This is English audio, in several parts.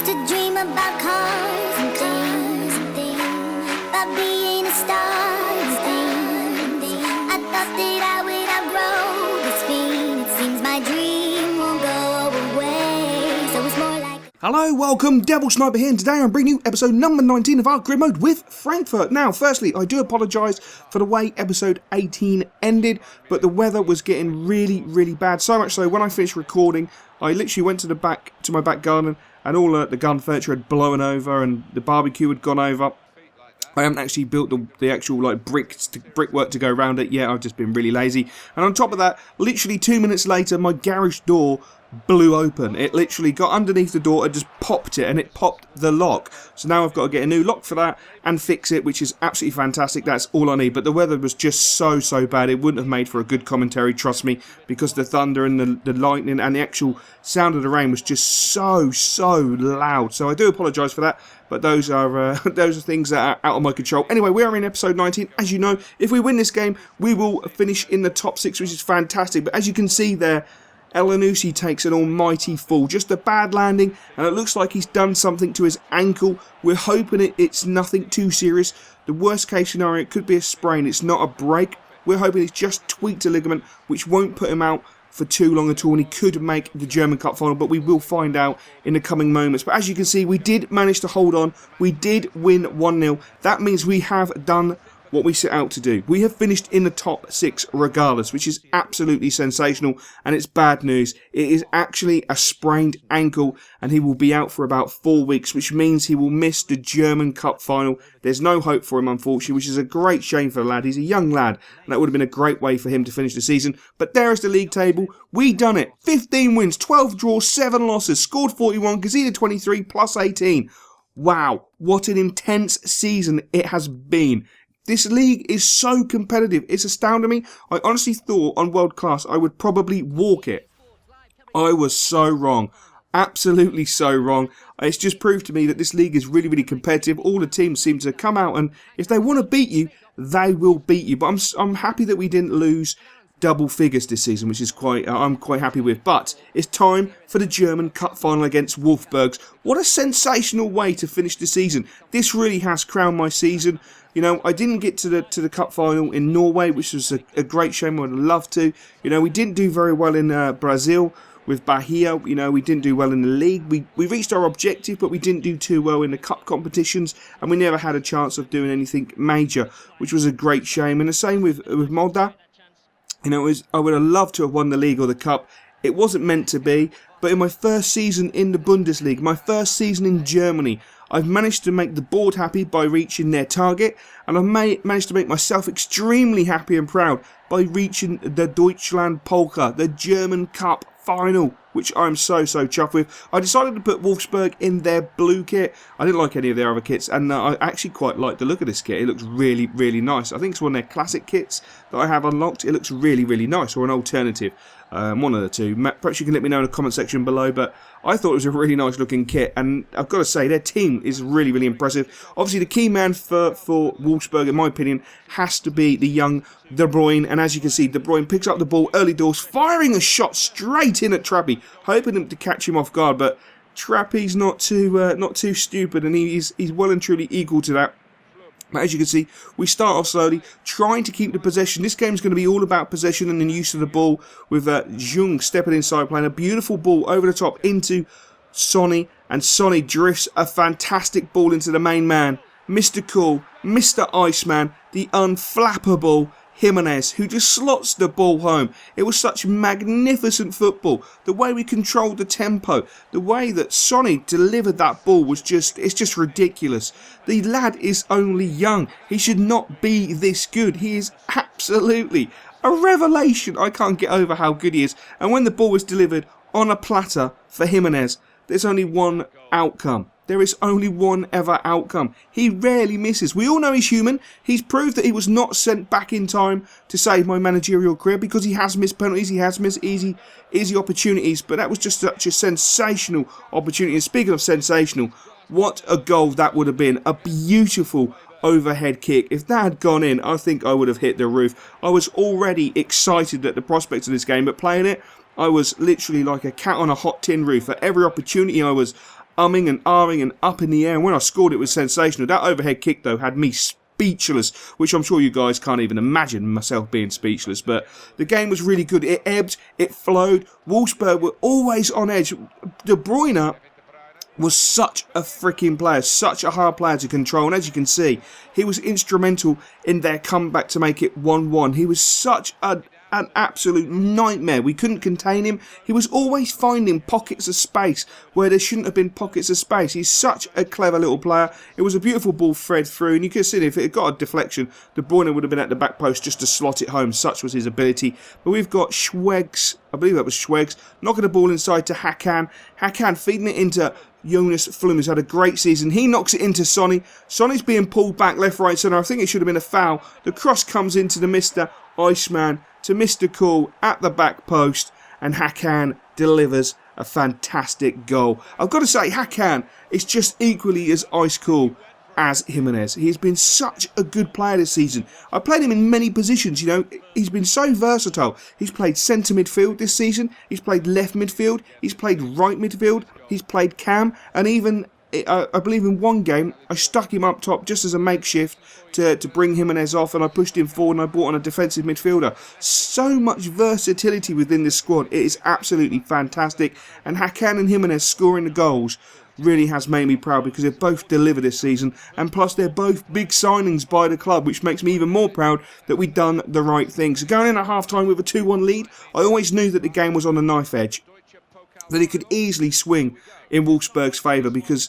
used to dream about cars and things, about being a star and things. I thought that I would outgrow this feeling. It seems my dream won't go away. So it's more like... Hello, welcome, Devil Sniper here, and today I'm bringing you episode number 19 of our grid mode with Frankfurt. Now, firstly, I do apologise for the way episode 18 ended, but the weather was getting really bad. So much so, when I finished recording, I literally went to my back garden, and all the garden furniture had blown over, and the barbecue had gone over. I haven't actually built the actual brickwork to go around it yet. I've just been really lazy. And on top of that, literally 2 minutes later, my garage door blew open. It literally got underneath the door and just popped it, and it popped the lock. So now I've got to get a new lock for that and fix it, which is absolutely fantastic. That's all I need. But the weather was just so bad. It wouldn't have made for a good commentary, trust me, because the thunder and the lightning and the actual sound of the rain was just so loud. So I do apologise for that. But those are things that are out of my control. Anyway, we are in episode 19. As you know, if we win this game, we will finish in the top 6, which is fantastic. But as you can see there, Annunaki takes an almighty fall. Just a bad landing, and it looks like he's done something to his ankle. We're hoping it's nothing too serious. The worst case scenario, it could be a sprain. It's not a break. We're hoping it's just tweaked a ligament, which won't put him out for too long at all, and he could make the German Cup final, but we will find out in the coming moments. But as you can see, we did manage to hold on. We did win 1-0. That means we have done what we set out to do. We have finished in the top 6 regardless, which is absolutely sensational, and it's bad news. It is actually a sprained ankle, and he will be out for about 4 weeks, which means he will miss the German Cup final. There's no hope for him, unfortunately, which is a great shame for the lad. He's a young lad, and that would have been a great way for him to finish the season. But there is the league table. We done it. 15 wins, 12 draws, 7 losses, scored 41, conceded 23, plus 18. Wow, what an intense season it has been. This league is so competitive. It's astounding me. I honestly thought on World Class I would probably walk it. I was so wrong. Absolutely so wrong. It's just proved to me that this league is really competitive. All the teams seem to come out, and if they want to beat you, they will beat you. But I'm happy that we didn't lose double figures this season, which is I'm quite happy with. But it's time for the German Cup final against Wolfsburg. What a sensational way to finish the season. This really has crowned my season. You know, I didn't get to the cup final in Norway, which was a great shame. I would have loved to. You know, we didn't do very well in Brazil with Bahia. You know, we didn't do well in the league. We reached our objective, but we didn't do too well in the cup competitions, and we never had a chance of doing anything major, which was a great shame. And the same with Molda. You know, I would have loved to have won the league or the cup. It wasn't meant to be, but in my first season in the Bundesliga, my first season in Germany, I've managed to make the board happy by reaching their target, and I've managed to make myself extremely happy and proud by reaching the Deutschland Polka, the German Cup final, which I'm so chuffed with. I decided to put Wolfsburg in their blue kit. I didn't like any of their other kits, and I actually quite like the look of this kit. It looks really nice. I think it's one of their classic kits that I have unlocked. It looks really nice, or an alternative. One of the two. Perhaps you can let me know in the comment section below, but I thought it was a really nice looking kit, and I've got to say their team is really impressive. Obviously the key man for Wolfsburg, in my opinion, has to be the young De Bruyne, and as you can see, De Bruyne picks up the ball early doors, firing a shot straight in at Trappy, hoping him to catch him off guard, but Trappy's not too stupid, and he's well and truly equal to that. But as you can see, we start off slowly, trying to keep the possession. This game's going to be all about possession and the use of the ball, with Jung stepping inside, playing a beautiful ball over the top into Sonny, and Sonny drifts a fantastic ball into the main man, Mr. Cool, Mr. Iceman, the unflappable Jimenez, who just slots the ball home. It was such magnificent football. The way we controlled the tempo, the way that Sonny delivered that ball was it's just ridiculous. The lad is only young. He should not be this good. He is absolutely a revelation. I can't get over how good he is. And when the ball was delivered on a platter for Jimenez, there's only one outcome. There is only one ever outcome. He rarely misses. We all know he's human. He's proved that he was not sent back in time to save my managerial career, because he has missed penalties, he has missed easy opportunities, but that was just such a sensational opportunity. And speaking of sensational, what a goal that would have been. A beautiful overhead kick. If that had gone in, I think I would have hit the roof. I was already excited at the prospects of this game, but playing it, I was literally like a cat on a hot tin roof. At every opportunity, I was umming and ahhing and up in the air. And when I scored, it was sensational. That overhead kick, though, had me speechless, which I'm sure you guys can't even imagine myself being speechless. But the game was really good. It ebbed, it flowed. Wolfsburg were always on edge. De Bruyne was such a freaking player, such a hard player to control, and as you can see, he was instrumental in their comeback to make it 1-1. He was such an absolute nightmare. We couldn't contain him. He was always finding pockets of space where there shouldn't have been pockets of space. He's such a clever little player. It was a beautiful ball thread through, and you could see if it had got a deflection, De Bruyne would have been at the back post just to slot it home. Such was his ability. But we've got Schwegs, I believe that was Schwegs, knocking the ball inside to Hakan. Hakan feeding it into Jonas Flum, who's had a great season. He knocks it into Sonny. Sonny's being pulled back left, right, centre. I think it should have been a foul. The cross comes into the Mr. Iceman to Mr. Cool at the back post, and Hakan delivers a fantastic goal. I've got to say, Hakan is just equally as ice cool as Jimenez. He's been such a good player this season. I played him in many positions, you know. He's been so versatile. He's played centre midfield this season. He's played left midfield. He's played right midfield. He's played cam. And even, I believe in one game, I stuck him up top just as a makeshift to bring Jimenez off, and I pushed him forward and I brought on a defensive midfielder. So much versatility within this squad. It is absolutely fantastic. And Hakan and Jimenez scoring the goals really has made me proud, because they've both delivered this season, and plus they're both big signings by the club, which makes me even more proud that we've done the right thing. So going in at half-time with a 2-1 lead, I always knew that the game was on the knife edge, that it could easily swing in Wolfsburg's favour, because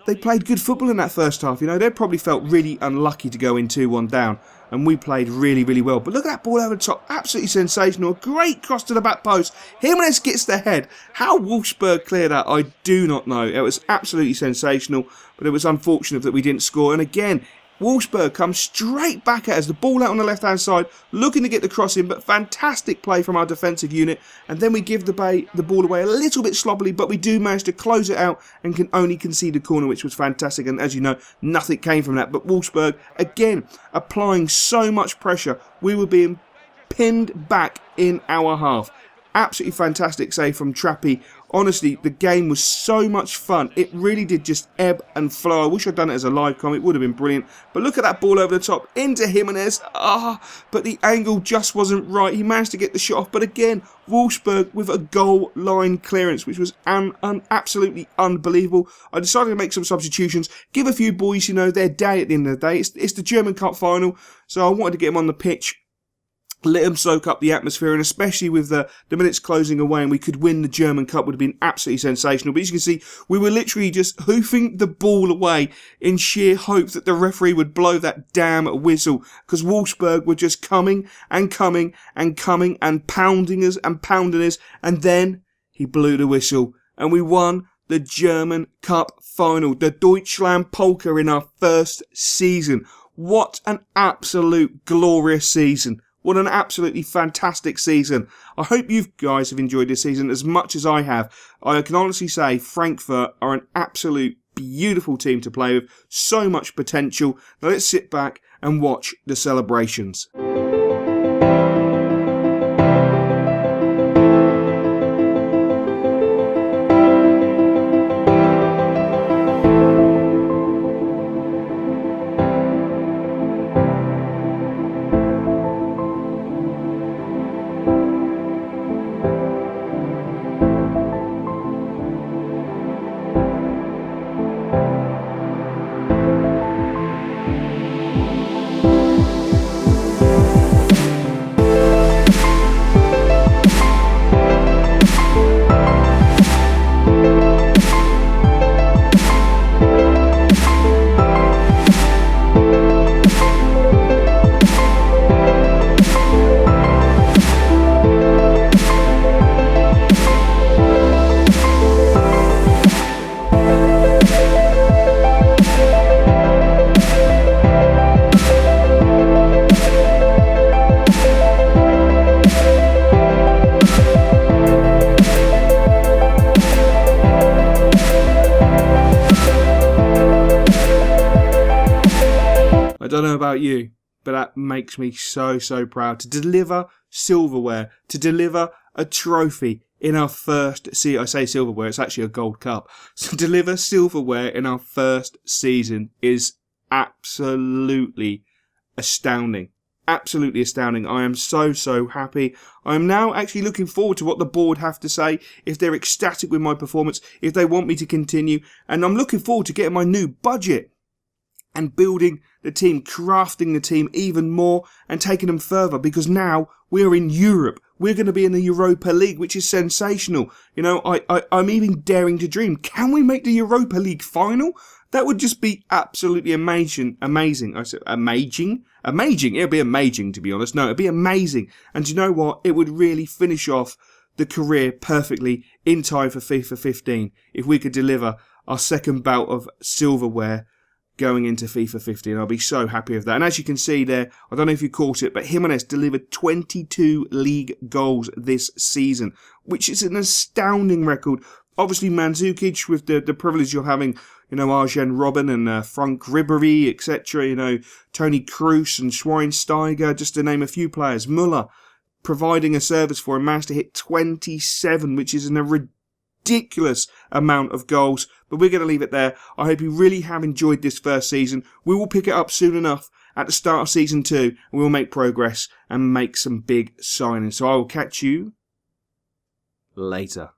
they played good football in that first half. You know, they probably felt really unlucky to go in 2-1 down, and we played really, really well. But look at that ball over the top. Absolutely sensational. A great cross to the back post. Jimenez gets the head. How Wolfsburg cleared that, I do not know. It was absolutely sensational, but it was unfortunate that we didn't score. And again, Wolfsburg comes straight back at us. The ball out on the left-hand side, looking to get the cross in, but fantastic play from our defensive unit. And then we give the ball away a little bit sloppily, but we do manage to close it out and can only concede a corner, which was fantastic. And as you know, nothing came from that. But Wolfsburg, again, applying so much pressure. We were being pinned back in our half. Absolutely fantastic save from Trappy. Honestly, the game was so much fun. It really did just ebb and flow. I wish I'd done it as a live com. It would have been brilliant. But look at that ball over the top into Jimenez. But the angle just wasn't right. He managed to get the shot off. But again, Wolfsburg with a goal line clearance, which was absolutely unbelievable. I decided to make some substitutions. Give a few boys, you know, their day at the end of the day. It's the German Cup final. So I wanted to get them on the pitch, let them soak up the atmosphere, and especially with the minutes closing away and we could win the German Cup, would have been absolutely sensational. But as you can see, we were literally just hoofing the ball away in sheer hope that the referee would blow that damn whistle, because Wolfsburg were just coming and coming and coming and pounding us, and then he blew the whistle and we won the German Cup final, the Deutschland Polka, in our first season. What an absolute glorious season. What an absolutely fantastic season. I hope you guys have enjoyed this season as much as I have. I can honestly say Frankfurt are an absolute beautiful team to play with. So much potential. Now let's sit back and watch the celebrations. I don't know about you, but that makes me so proud. To deliver silverware, to deliver a trophy in our first, I say silverware, it's actually a gold cup. So deliver silverware in our first season is absolutely astounding. Absolutely astounding. I am so happy. I am now actually looking forward to what the board have to say, if they're ecstatic with my performance, if they want me to continue, and I'm looking forward to getting my new budget and building the team, crafting the team even more and taking them further, because now we're in Europe. We're going to be in the Europa League, which is sensational. You know, I'm even daring to dream. Can we make the Europa League final? That would just be absolutely amazing. I said amazing. It'd be amazing, to be honest. No, it'd be amazing. And you know what? It would really finish off the career perfectly in time for FIFA 15 if we could deliver our second bout of silverware going into FIFA 15. I'll be so happy with that. And as you can see there, I don't know if you caught it, but Jimenez delivered 22 league goals this season, which is an astounding record. Obviously, Mandzukic, with the privilege of having, you know, Arjen Robben and Frank Ribéry, etc., you know, Tony Kroos and Schweinsteiger, just to name a few players. Müller, providing a service for him, managed to hit 27, which is a ridiculous amount of goals. But we're going to leave it there. I hope you really have enjoyed this first season. We will pick it up soon enough at the start of season 2, and we will make progress and make some big signings. So I will catch you later.